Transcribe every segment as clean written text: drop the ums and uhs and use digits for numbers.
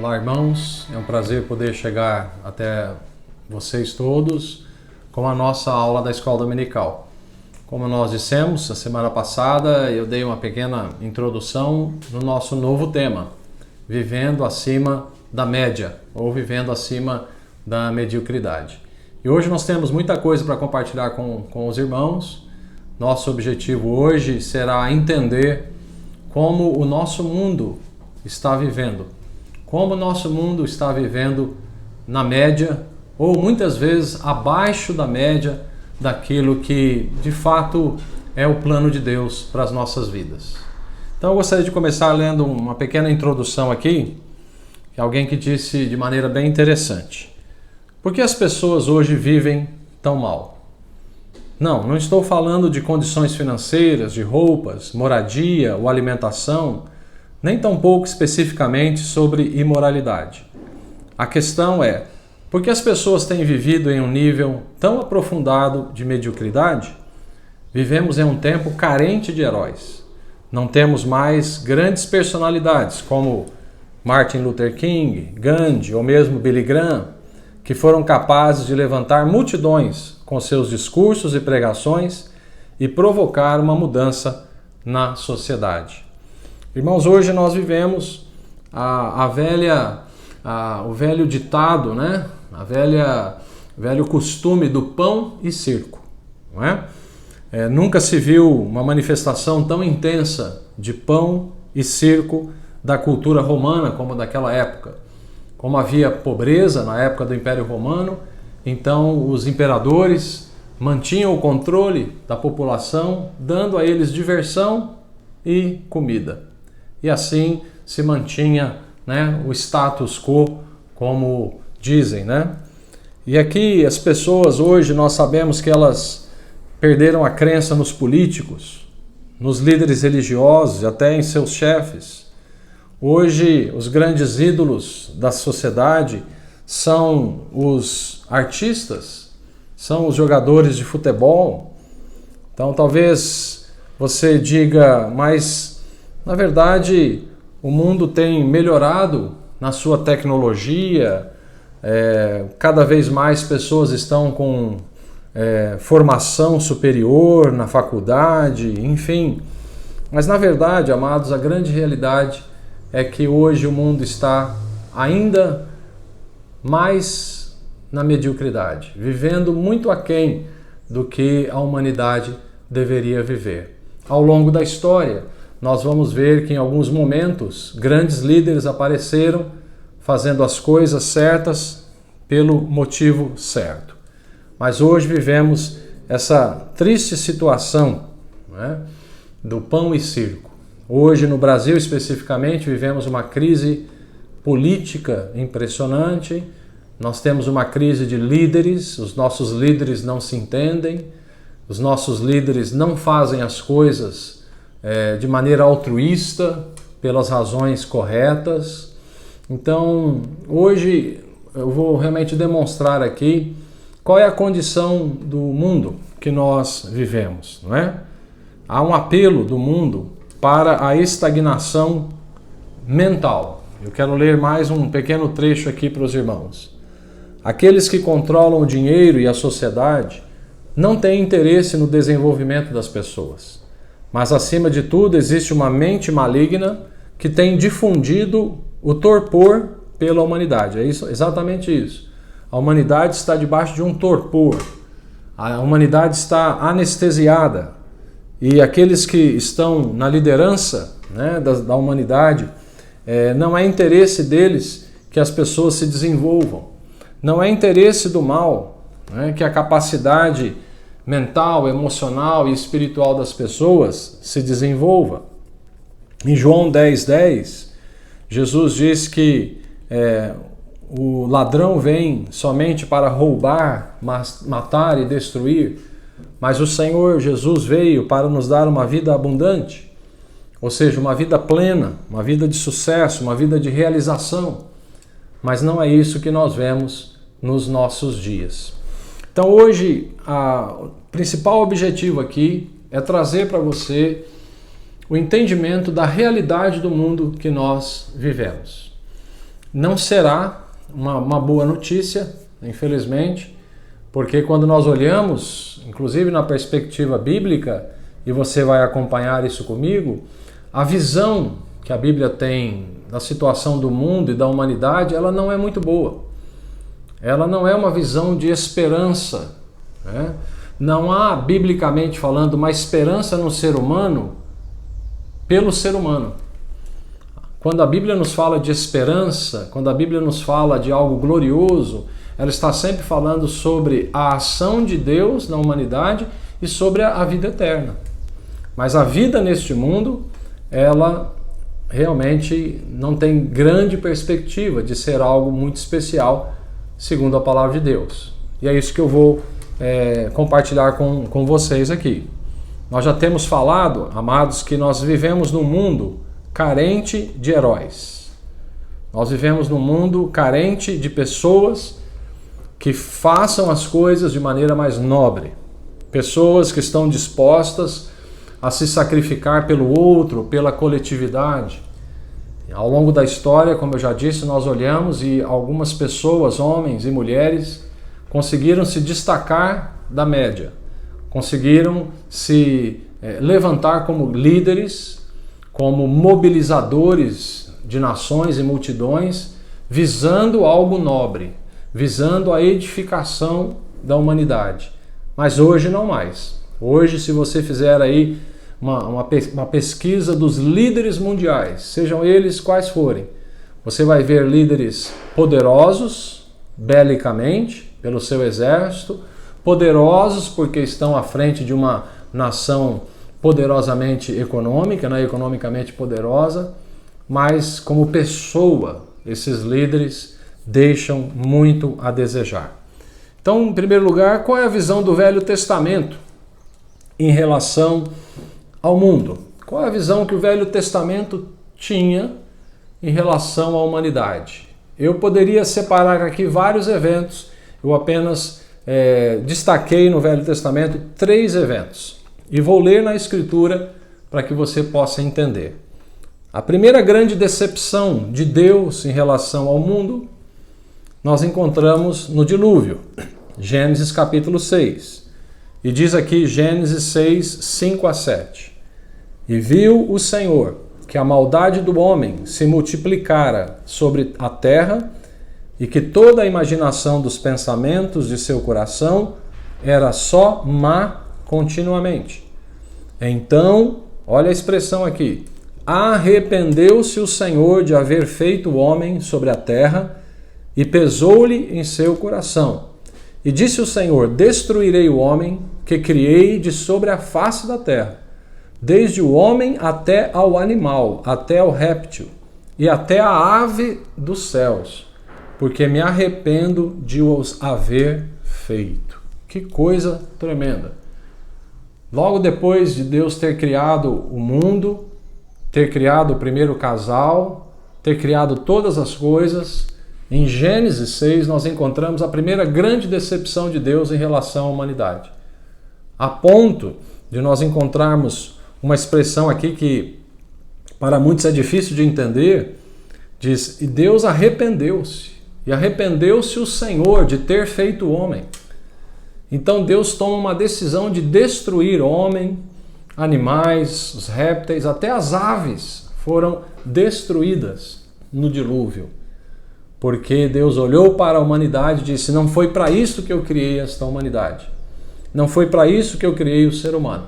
Olá, irmãos, é um prazer poder chegar até vocês todos com a nossa aula da Escola Dominical. Como nós dissemos, a semana passada eu dei uma pequena introdução no nosso novo tema, vivendo acima da média ou vivendo acima da mediocridade. E hoje nós temos muita coisa para compartilhar com os irmãos. Nosso objetivo hoje será entender como o nosso mundo está vivendo. Como o nosso mundo está vivendo na média ou muitas vezes abaixo da média daquilo que de fato é o plano de Deus para as nossas vidas. Então eu gostaria de começar lendo uma pequena introdução aqui, que alguém que disse de maneira bem interessante. Por que as pessoas hoje vivem tão mal? Não estou falando de condições financeiras, de roupas, moradia ou alimentação, nem tampouco especificamente sobre imoralidade. A questão é, por que as pessoas têm vivido em um nível tão aprofundado de mediocridade? Vivemos em um tempo carente de heróis. Não temos mais grandes personalidades como Martin Luther King, Gandhi ou mesmo Billy Graham, que foram capazes de levantar multidões com seus discursos e pregações e provocar uma mudança na sociedade. Irmãos, hoje nós vivemos o velho ditado, né? O velho costume do pão e circo, não é? Nunca se viu uma manifestação tão intensa de pão e circo da cultura romana como daquela época. Como havia pobreza na época do Império Romano, então os imperadores mantinham o controle da população, dando a eles diversão e comida. E assim se mantinha, né, o status quo, como dizem, né? E aqui as pessoas hoje, nós sabemos que elas perderam a crença nos políticos, nos líderes religiosos, até em seus chefes. Hoje, os grandes ídolos da sociedade são os artistas, são os jogadores de futebol. Então, talvez você diga, mas, na verdade, o mundo tem melhorado na sua tecnologia, cada vez mais pessoas estão com formação superior na faculdade, enfim. Mas, na verdade, amados, a grande realidade é que hoje o mundo está ainda mais na mediocridade, vivendo muito aquém do que a humanidade deveria viver. Ao longo da história, nós vamos ver que em alguns momentos grandes líderes apareceram fazendo as coisas certas pelo motivo certo. Mas hoje vivemos essa triste situação, né, do pão e circo. Hoje, no Brasil especificamente, vivemos uma crise política impressionante. Nós temos uma crise de líderes, os nossos líderes não se entendem, os nossos líderes não fazem as coisas de maneira altruísta, pelas razões corretas. Então, hoje eu vou realmente demonstrar aqui qual é a condição do mundo que nós vivemos, não é? Há um apelo do mundo para a estagnação mental. Eu quero ler mais um pequeno trecho aqui para os irmãos. Aqueles que controlam o dinheiro e a sociedade não têm interesse no desenvolvimento das pessoas, mas acima de tudo existe uma mente maligna que tem difundido o torpor pela humanidade. É isso, exatamente isso. A humanidade está debaixo de um torpor. A humanidade está anestesiada. E aqueles que estão na liderança, né, da humanidade, não é interesse deles que as pessoas se desenvolvam. Não é interesse do mal, né, que a capacidade mental, emocional e espiritual das pessoas se desenvolva. Em João 10:10, Jesus diz que o ladrão vem somente para roubar, matar e destruir. Mas o Senhor Jesus veio para nos dar uma vida abundante, ou seja, uma vida plena, uma vida de sucesso, uma vida de realização. Mas não é isso que nós vemos nos nossos dias. Então hoje, o principal objetivo aqui é trazer para você o entendimento da realidade do mundo que nós vivemos. não será uma boa notícia, infelizmente, porque quando nós olhamos, inclusive na perspectiva bíblica, e você vai acompanhar isso comigo, a visão que a Bíblia tem da situação do mundo e da humanidade, ela não é muito boa. Ela não é uma visão de esperança, né? Não há, biblicamente falando, uma esperança no ser humano pelo ser humano. Quando a Bíblia nos fala de esperança, quando a Bíblia nos fala de algo glorioso, ela está sempre falando sobre a ação de Deus na humanidade e sobre a vida eterna. Mas a vida neste mundo, ela realmente não tem grande perspectiva de ser algo muito especial, segundo a palavra de Deus. E é isso que eu vou compartilhar com vocês aqui. Nós já temos falado, amados, que nós vivemos num mundo carente de heróis. Nós vivemos num mundo carente de pessoas que façam as coisas de maneira mais nobre. Pessoas que estão dispostas a se sacrificar pelo outro, pela coletividade. Ao longo da história, como eu já disse, nós olhamos e algumas pessoas, homens e mulheres, conseguiram se destacar da média. Conseguiram se levantar como líderes, como mobilizadores de nações e multidões, visando algo nobre, visando a edificação da humanidade. Mas hoje não mais. Hoje, se você fizer aí uma pesquisa dos líderes mundiais, sejam eles quais forem, você vai ver líderes poderosos, belicamente, pelo seu exército, poderosos porque estão à frente de uma nação poderosamente econômica, né, economicamente poderosa, mas como pessoa, esses líderes deixam muito a desejar. Então, em primeiro lugar, qual é a visão do Velho Testamento em relação ao mundo? Qual é a visão que o Velho Testamento tinha em relação à humanidade? Eu poderia separar aqui vários eventos, eu apenas destaquei no Velho Testamento 3 eventos. E vou ler na Escritura para que você possa entender. A primeira grande decepção de Deus em relação ao mundo, nós encontramos no dilúvio, Gênesis capítulo 6. E diz aqui Gênesis 6, 5 a 7. E viu o Senhor que a maldade do homem se multiplicara sobre a terra e que toda a imaginação dos pensamentos de seu coração era só má continuamente. Então, olha a expressão aqui, arrependeu-se o Senhor de haver feito o homem sobre a terra e pesou-lhe em seu coração. E disse o Senhor, destruirei o homem que criei de sobre a face da terra, desde o homem até ao animal, até ao réptil e até a ave dos céus, porque me arrependo de os haver feito. Que coisa tremenda! Logo depois de Deus ter criado o mundo, ter criado o primeiro casal, ter criado todas as coisas, em Gênesis 6 nós encontramos a primeira grande decepção de Deus em relação à humanidade. A ponto de nós encontrarmos uma expressão aqui que para muitos é difícil de entender, diz, e Deus arrependeu-se, e arrependeu-se o Senhor de ter feito o homem. Então Deus toma uma decisão de destruir o homem, animais, os répteis, até as aves foram destruídas no dilúvio. Porque Deus olhou para a humanidade e disse, não foi para isso que eu criei esta humanidade. Não foi para isso que eu criei o ser humano.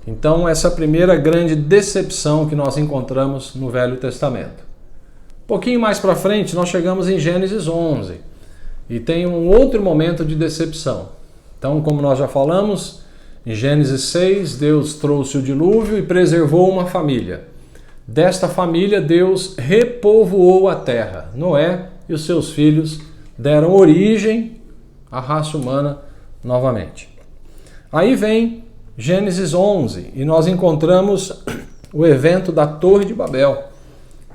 Então essa é a primeira grande decepção que nós encontramos no Velho Testamento. Um pouquinho mais para frente nós chegamos em Gênesis 11 e tem um outro momento de decepção. Então, como nós já falamos, em Gênesis 6 Deus trouxe o dilúvio e preservou uma família. Desta família Deus repovoou a terra. Noé e os seus filhos deram origem à raça humana novamente. Aí vem Gênesis 11 e nós encontramos o evento da Torre de Babel,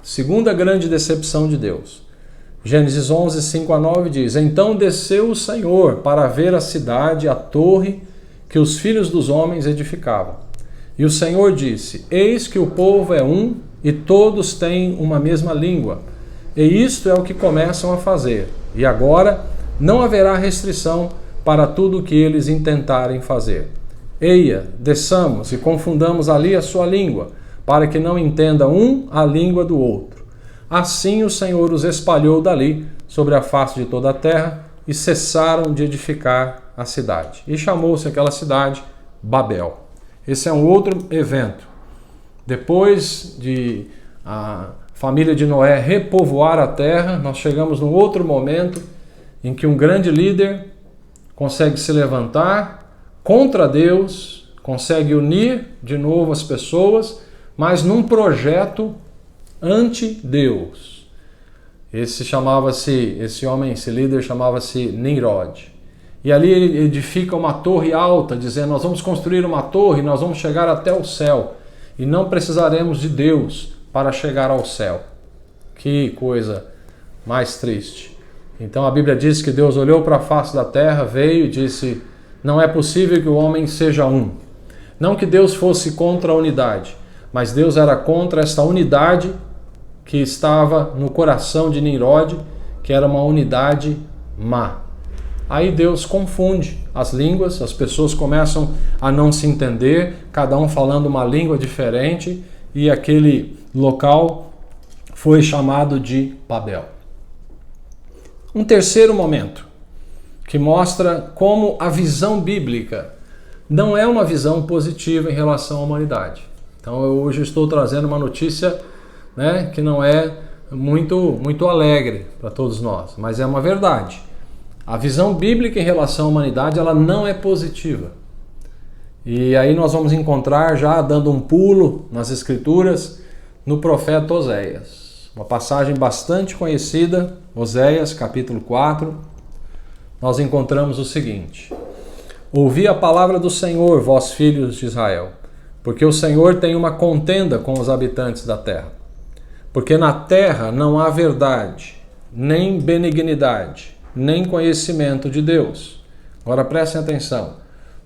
segunda grande decepção de Deus. Gênesis 11, 5 a 9 diz, então desceu o Senhor para ver a cidade, a torre que os filhos dos homens edificavam. E o Senhor disse, eis que o povo é um e todos têm uma mesma língua. E isto é o que começam a fazer. E agora não haverá restrição para tudo o que eles intentarem fazer. Eia, desçamos e confundamos ali a sua língua, para que não entenda um a língua do outro. Assim o Senhor os espalhou dali sobre a face de toda a terra e cessaram de edificar a cidade. E chamou-se aquela cidade Babel. Esse é um outro evento. Depois de a família de Noé repovoar a terra, nós chegamos num outro momento em que um grande líder consegue se levantar contra Deus, consegue unir de novo as pessoas, mas num projeto anti-Deus. Esse líder chamava-se Nimrod. E ali ele edifica uma torre alta, dizendo: nós vamos construir uma torre, nós vamos chegar até o céu, e não precisaremos de Deus para chegar ao céu. Que coisa mais triste. Então a Bíblia diz que Deus olhou para a face da terra, veio e disse: não é possível que o homem seja um. Não que Deus fosse contra a unidade, mas Deus era contra esta unidade que estava no coração de Nimrod, que era uma unidade má. Aí Deus confunde as línguas, as pessoas começam a não se entender, cada um falando uma língua diferente, e aquele local foi chamado de Babel. Um terceiro momento, que mostra como a visão bíblica não é uma visão positiva em relação à humanidade. Então eu hoje estou trazendo uma notícia, que não é muito alegre para todos nós, mas é uma verdade. A visão bíblica em relação à humanidade, ela não é positiva. E aí nós vamos encontrar, já dando um pulo nas Escrituras, no profeta Oséias. Uma passagem bastante conhecida, Oséias, capítulo 4, nós encontramos o seguinte: ouvi a palavra do Senhor, vós filhos de Israel, porque o Senhor tem uma contenda com os habitantes da terra. Porque na terra não há verdade, nem benignidade, nem conhecimento de Deus. Agora prestem atenção.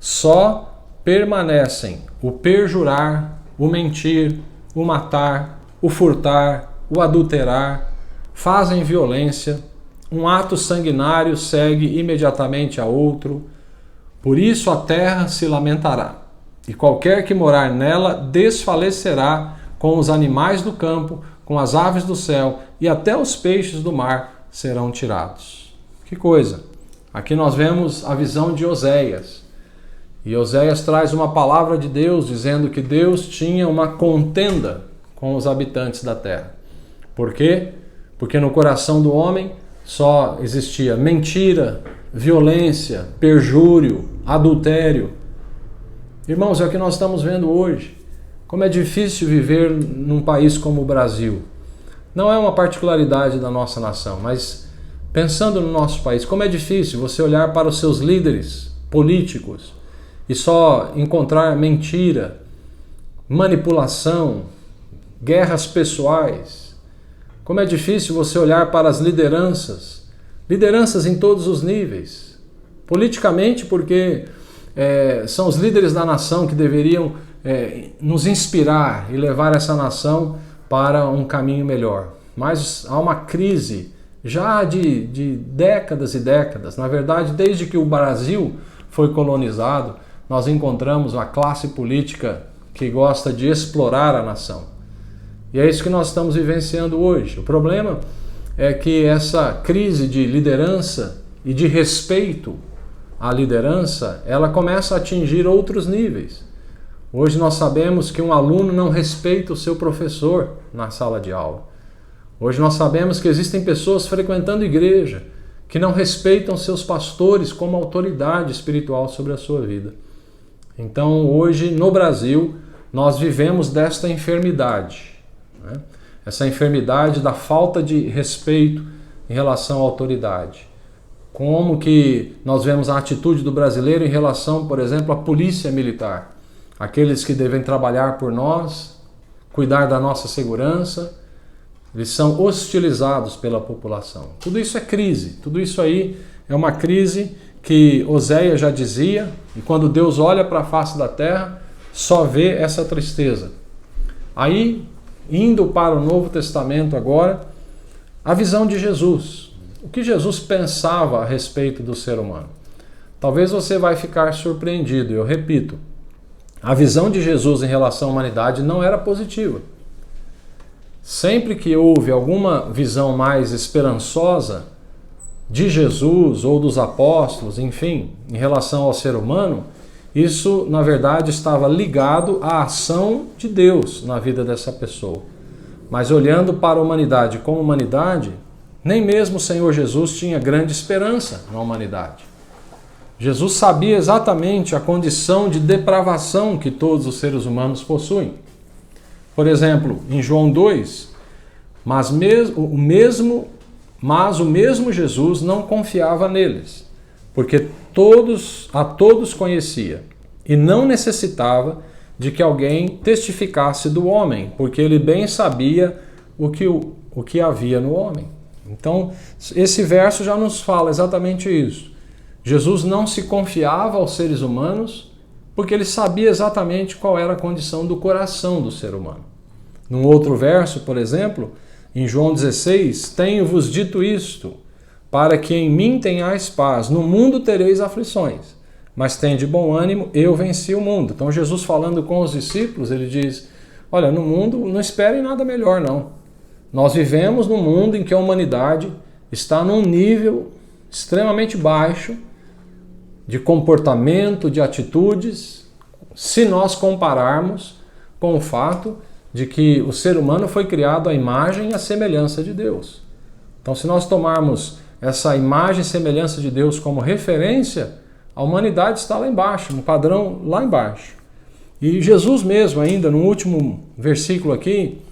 Só permanecem o perjurar, o mentir, o matar, o furtar, o adulterar, fazem violência, um ato sanguinário segue imediatamente a outro. Por isso a terra se lamentará, e qualquer que morar nela desfalecerá com os animais do campo, com as aves do céu, e até os peixes do mar serão tirados. Que coisa! Aqui nós vemos a visão de Oséias. E Oséias traz uma palavra de Deus dizendo que Deus tinha uma contenda com os habitantes da terra. Por quê? Porque no coração do homem só existia mentira, violência, perjúrio, adultério. Irmãos, é o que nós estamos vendo hoje. Como é difícil viver num país como o Brasil. Não é uma particularidade da nossa nação, mas pensando no nosso país, como é difícil você olhar para os seus líderes políticos e só encontrar mentira, manipulação, guerras pessoais. Como é difícil você olhar para as lideranças em todos os níveis. Politicamente, porque são os líderes da nação que deveriam nos inspirar e levar essa nação para um caminho melhor. Mas há uma crise já de décadas e décadas. Na verdade, desde que o Brasil foi colonizado, nós encontramos uma classe política que gosta de explorar a nação. E é isso que nós estamos vivenciando hoje. O problema é que essa crise de liderança e de respeito à liderança, ela começa a atingir outros níveis. Hoje nós sabemos que um aluno não respeita o seu professor na sala de aula. Hoje nós sabemos que existem pessoas frequentando igreja que não respeitam seus pastores como autoridade espiritual sobre a sua vida. Então hoje no Brasil nós vivemos desta enfermidade, essa enfermidade da falta de respeito em relação à autoridade. Como que nós vemos a atitude do brasileiro em relação, por exemplo, à polícia militar. Aqueles que devem trabalhar por nós, cuidar da nossa segurança, eles são hostilizados pela população. Tudo isso é crise, tudo isso aí é uma crise que Oséias já dizia, e quando Deus olha para a face da terra, só vê essa tristeza. Aí, indo para o Novo Testamento agora, a visão de Jesus. O que Jesus pensava a respeito do ser humano? Talvez você vai ficar surpreendido, eu repito. A visão de Jesus em relação à humanidade não era positiva. Sempre que houve alguma visão mais esperançosa de Jesus ou dos apóstolos, enfim, em relação ao ser humano, isso, na verdade, estava ligado à ação de Deus na vida dessa pessoa. Mas olhando para a humanidade como humanidade, nem mesmo o Senhor Jesus tinha grande esperança na humanidade. Jesus sabia exatamente a condição de depravação que todos os seres humanos possuem. Por exemplo, em João 2, mas o mesmo Jesus não confiava neles, porque a todos conhecia e não necessitava de que alguém testificasse do homem, porque ele bem sabia o que havia no homem. Então, esse verso já nos fala exatamente isso. Jesus não se confiava aos seres humanos porque ele sabia exatamente qual era a condição do coração do ser humano. Num outro verso, por exemplo, em João 16, tenho-vos dito isto, para que em mim tenhais paz. No mundo tereis aflições, mas tende bom ânimo, eu venci o mundo. Então Jesus falando com os discípulos, ele diz, olha, no mundo não esperem nada melhor não. Nós vivemos num mundo em que a humanidade está num nível extremamente baixo de comportamento, de atitudes, se nós compararmos com o fato de que o ser humano foi criado à imagem e à semelhança de Deus. Então, se nós tomarmos essa imagem e semelhança de Deus como referência, a humanidade está lá embaixo, no padrão lá embaixo. E Jesus mesmo, ainda no último versículo aqui,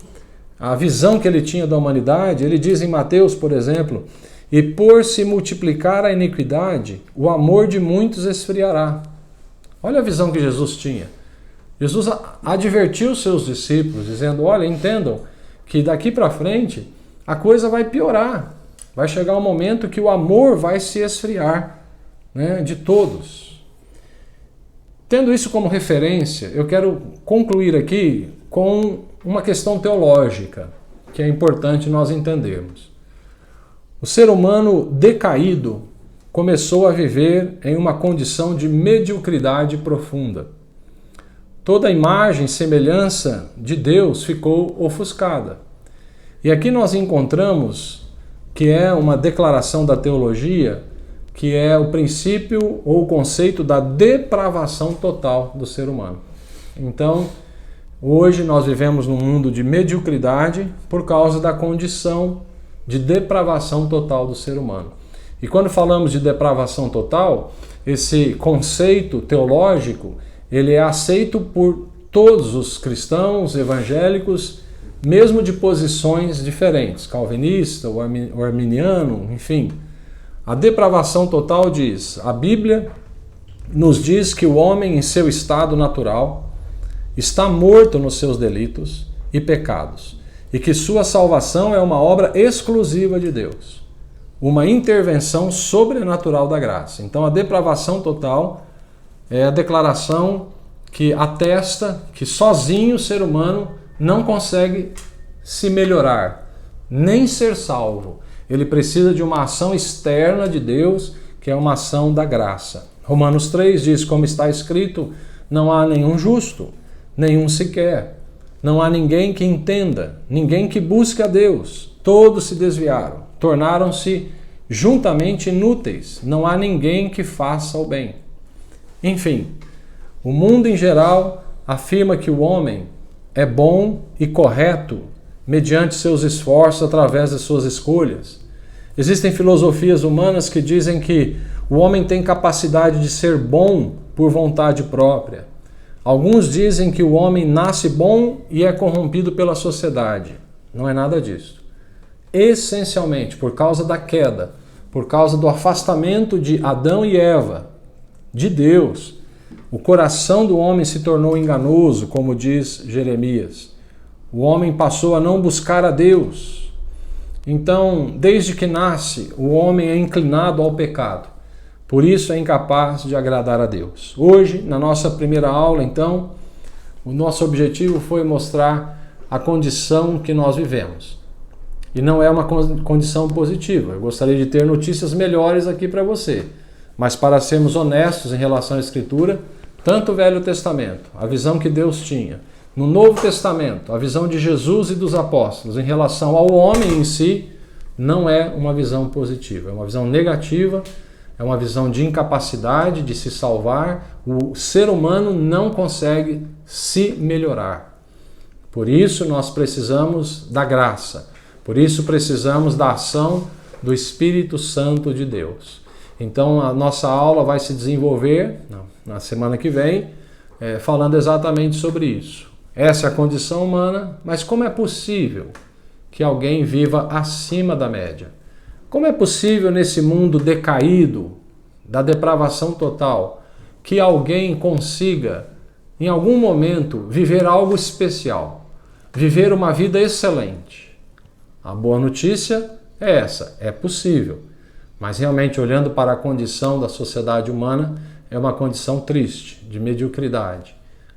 a visão que ele tinha da humanidade, ele diz em Mateus, por exemplo, e por se multiplicar a iniquidade, o amor de muitos esfriará. Olha a visão que Jesus tinha. Jesus advertiu seus discípulos, dizendo, olha, entendam que daqui para frente a coisa vai piorar. Vai chegar um momento que o amor vai se esfriar, né, de todos. Tendo isso como referência, eu quero concluir aqui com uma questão teológica, que é importante nós entendermos. O ser humano decaído começou a viver em uma condição de mediocridade profunda. Toda a imagem e semelhança de Deus ficou ofuscada. E aqui nós encontramos que é uma declaração da teologia, que é o princípio ou o conceito da depravação total do ser humano. Então, hoje nós vivemos num mundo de mediocridade por causa da condição de depravação total do ser humano. E quando falamos de depravação total, esse conceito teológico, ele é aceito por todos os cristãos evangélicos, mesmo de posições diferentes, calvinista, o arminiano, enfim. A depravação total diz, a Bíblia nos diz que o homem em seu estado natural está morto nos seus delitos e pecados, e que sua salvação é uma obra exclusiva de Deus, uma intervenção sobrenatural da graça. Então a depravação total é a declaração que atesta que sozinho o ser humano não consegue se melhorar, nem ser salvo. Ele precisa de uma ação externa de Deus, que é uma ação da graça. Romanos 3 diz, como está escrito, não há nenhum justo, nenhum sequer. Não há ninguém que entenda, ninguém que busque a Deus. Todos se desviaram, tornaram-se juntamente inúteis. Não há ninguém que faça o bem. Enfim, o mundo em geral afirma que o homem é bom e correto mediante seus esforços através das suas escolhas. Existem filosofias humanas que dizem que o homem tem capacidade de ser bom por vontade própria. Alguns dizem que o homem nasce bom e é corrompido pela sociedade. Não é nada disso. Essencialmente, por causa da queda, por causa do afastamento de Adão e Eva, de Deus, o coração do homem se tornou enganoso, como diz Jeremias. O homem passou a não buscar a Deus. Então, desde que nasce, o homem é inclinado ao pecado. Por isso é incapaz de agradar a Deus. Hoje, na nossa primeira aula, então, o nosso objetivo foi mostrar a condição que nós vivemos. e não é uma condição positiva. Eu gostaria de ter notícias melhores aqui para você, mas para sermos honestos em relação à Escritura, tanto o Velho Testamento, a visão que Deus tinha, no Novo Testamento, a visão de Jesus e dos apóstolos em relação ao homem em si, não é uma visão positiva, é uma visão negativa, é uma visão de incapacidade de se salvar. O ser humano não consegue se melhorar. Por isso nós precisamos da graça, por isso precisamos da ação do Espírito Santo de Deus. Então a nossa aula vai se desenvolver na semana que vem, falando exatamente sobre isso. Essa é a condição humana, mas como é possível que alguém viva acima da média? Como é possível nesse mundo decaído, da depravação total, que alguém consiga, em algum momento, viver algo especial, viver uma vida excelente? A boa notícia é essa, é possível. Mas realmente, olhando para a condição da sociedade humana, é uma condição triste, de mediocridade.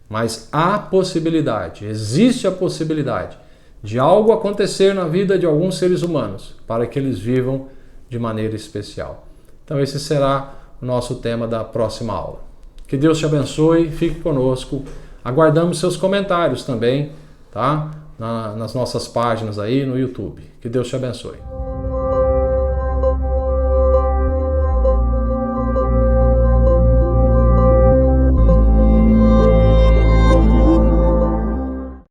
Mas há possibilidade, existe a possibilidade de algo acontecer na vida de alguns seres humanos para que eles vivam de maneira especial. Então esse será o nosso tema da próxima aula. Que Deus te abençoe, fique conosco. Aguardamos seus comentários também, tá? Nas nossas páginas aí no YouTube. Que Deus te abençoe.